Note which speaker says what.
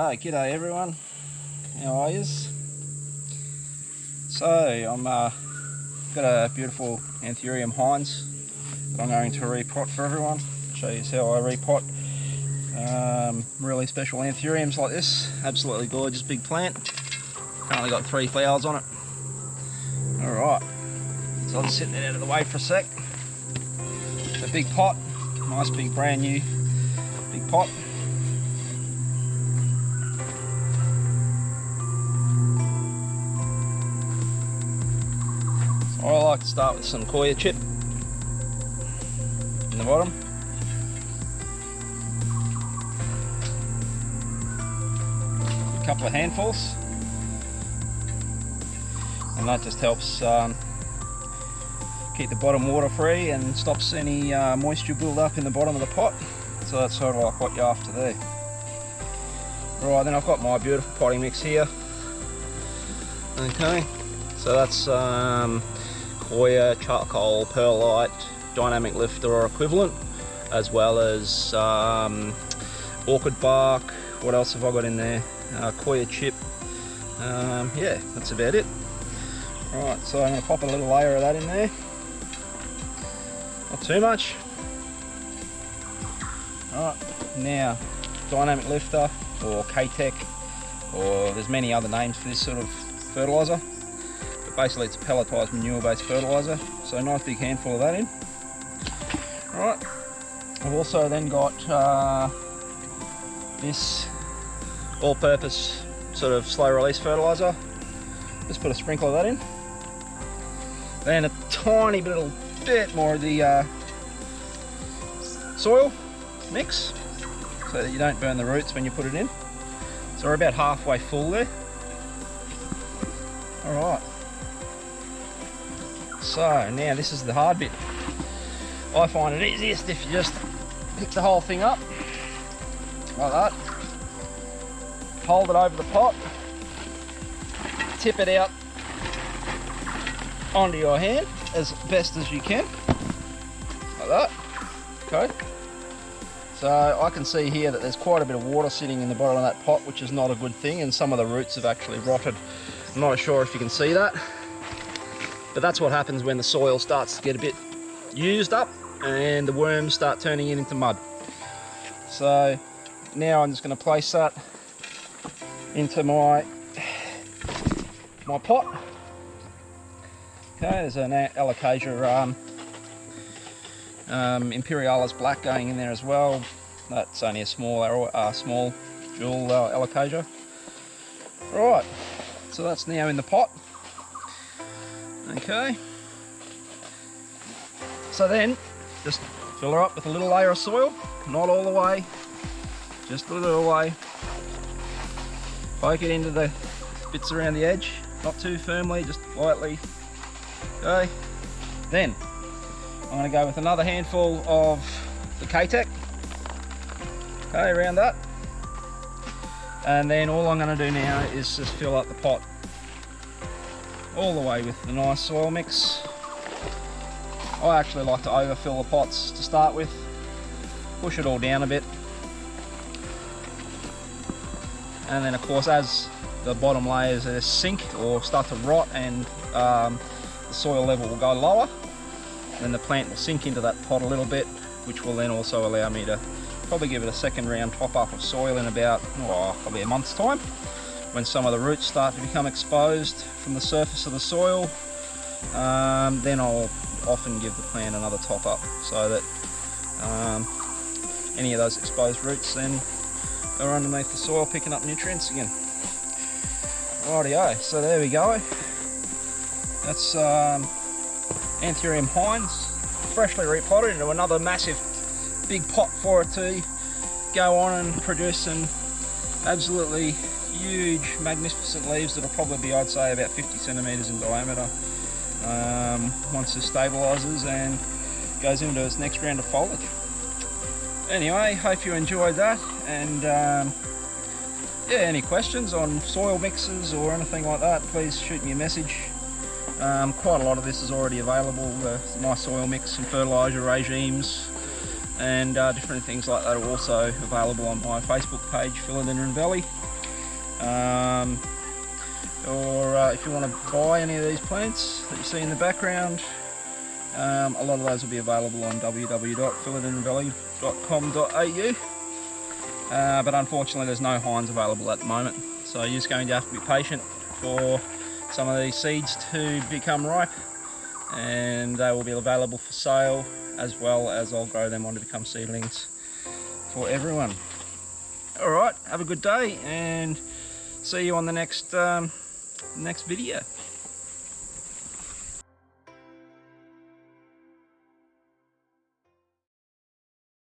Speaker 1: G'day everyone, how are yous? So I'm got a beautiful Anthurium Heinz that I'm going to repot for everyone. Show you how I repot really special Anthuriums like this. Absolutely gorgeous big plant. Currently got 3 flowers on it. Alright, so I'll just sit that out of the way for a sec. A big pot, nice big brand new big pot. I like to start with some coir chip in the bottom. A couple of handfuls, and that just helps keep the bottom water free and stops any moisture build up in the bottom of the pot. So that's sort of like what you're after there. Right, then I've got my beautiful potting mix here. Okay, so that's coir, charcoal, perlite, dynamic lifter or equivalent, as well as orchid bark. What else have I got in there? Coir chip. Yeah, that's about it. Right, so I'm going to pop a little layer of that in there. Not too much. Right, now dynamic lifter or K-Tech, or there's many other names for this sort of fertiliser. Basically it's a pelletized manure based fertiliser, so a nice big handful of that in. Alright, I've also then got this all-purpose sort of slow release fertiliser. Just put a sprinkle of that in. Then a tiny bit more of the soil mix, so that you don't burn the roots when you put it in. So we're about halfway full there. Alright. So now this is the hard bit. I find it easiest if you just pick the whole thing up like that, hold it over the pot, tip it out onto your hand as best as you can, like that. Okay. So I can see here that there's quite a bit of water sitting in the bottom of that pot, which is not a good thing, and some of the roots have actually rotted. I'm not sure if you can see that. But that's what happens when the soil starts to get a bit used up and the worms start turning it into mud. So now I'm just going to place that into my pot. Okay, there's an Alocasia Imperialis black going in there as well. That's only a small jewel Alocasia. Right, so that's now in the pot. Okay, so then just fill her up with a little layer of soil, not all the way, just a little way. Poke it into the bits around the edge, not too firmly, just lightly. Okay, then I'm going to go with another handful of the K-Tech, okay, around that, and then all I'm going to do now is just fill up the pot all the way with the nice soil mix. I actually like to overfill the pots to start with, push it all down a bit, and then of course as the bottom layers sink or start to rot and the soil level will go lower, then the plant will sink into that pot a little bit, which will then also allow me to probably give it a second round top up of soil in about probably a month's time, when some of the roots start to become exposed from the surface of the soil. Then I'll often give the plant another top up so that any of those exposed roots then are underneath the soil picking up nutrients again. Rightio, so there we go. That's Anthurium Heinz, freshly repotted into another massive big pot for it to go on and produce some absolutely huge, magnificent leaves that'll probably be, I'd say, about 50 centimetres in diameter once it stabilises and goes into its next round of foliage. Anyway, hope you enjoyed that, and yeah, any questions on soil mixes or anything like that, please shoot me a message. Quite a lot of this is already available, my soil mix and fertiliser regimes and different things like that are also available on my Facebook page, Philadelphia Valley. Or if you want to buy any of these plants that you see in the background, a lot of those will be available on www.fillandinvalley.com.au. But unfortunately there's no Heinz available at the moment, so you're just going to have to be patient for some of these seeds to become ripe, and they will be available for sale, as well as I'll grow them on to become seedlings for everyone. Alright, have a good day and see you on the next video.